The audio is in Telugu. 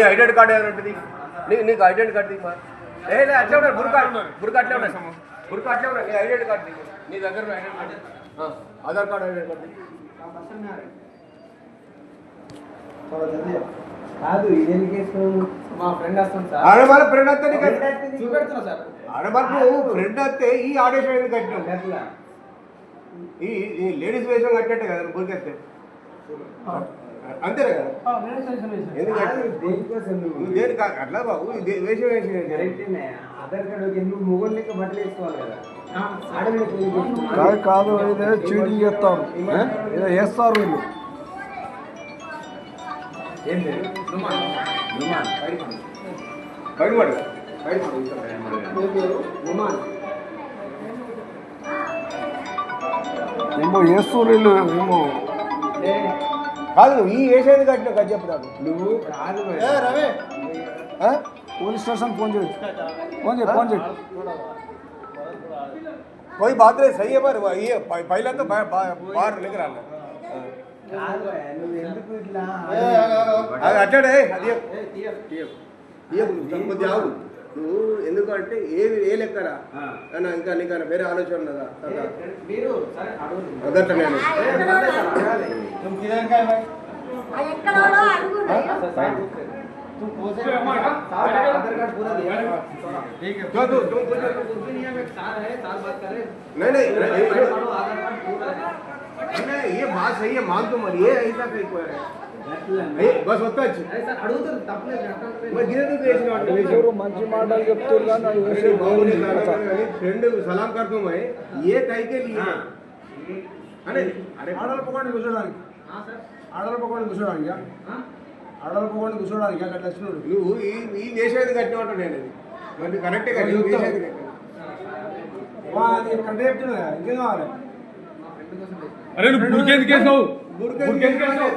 ఐడెంటి కార్డు ఏమైనా ఉంటుంది నీకు ఐడెంటి కార్డు దిగు అట్లే ఉన్నాయి బుర్కా అట్లే ఉన్నాయి బుర్కా అట్లే ఉన్నాయి నీ ఐడెంటి కార్డు దిగు నీ దగ్గర ఐడెంటి కార్డు ఆధార్ కార్డు ఐడెంటి కార్డు కాదు ఇదేం కేసు మా ఫ్రెండ్ వస్తాను సార్ ఆడవాళ్ళ ఫ్రెండ్ వస్తే చూపెడుతున్నా సార్ ఆడవాళ్ళు ఫ్రెండ్ వస్తే ఈ ఆదేశం ఎందుకు కట్టినాం ఈ లేడీస్ వేషం కట్టినట్టే కదా బుర్కెత్తే అంతేనే కదా దేనికి అట్లా బాబు వేషం వేసి ఆధార్ కార్డు ఎందుకు మొగోళ్ళు లెక్క బట్టలు వేసుకోవాలి కదా కాదు ఇదే చీటింగ్ చేస్తారు ఏదో వేస్తారు వీళ్ళు ఏం పేరు ఏమో వేస్తారు వీళ్ళు ఏమో కాదు ఈ వేసేది కట్టిన కదా చెప్తాను నువ్వు కాదు పోలీస్ స్టేషన్ ఫోన్ చేయి ఫోన్ చేయి ఫోన్ చేయి कोई बात नहीं सही है पर ये पहले तो बाहर लेकर आना నువ్వు ఎందుకు ఇట్లా అట్టాడే అది నువ్వు ఎందుకంటే ఏ లెక్కరా ఇంకా నీకు వేరే ఆలోచన ఉన్నదా మీరు అదట్ట నేను आधार कार्ड पूरा दिया ठीक है जो तुम सार है सार बात करे नहीं आधार कार्ड पूरा नहीं ये बात सही है मान तो मर ये ऐसा कहीं कोई है बस होता है ऐसा అడుగుతారు తప్పలేదు मैं गिरे तो देश में ఎవరు మంచి మాటలు చెప్తారు కానీ అది వేసే फ्रेंड सलाम करता हूं मैं ये कहीं के लिए अरे अरे ఆడల పకోండి కూర్చోడానికి हां सर ఆడల పకోండి కూర్చోడానికి ఆడల పకోండి కూర్చోడానికి అక్కడ వచ్చినాడు నువ్వు ఈ వేసేది కట్టినట్టు నేను మరి కరెక్టే కదా ఈ వేసేది అది కరెక్ట్ చెప్తున్నా ఇంకేం కావాలి మా ఫ్రెండ్ కోసం అరే నువ్వు బుర్కెందుకు వేసావు బుర్కెందుకు వేసావు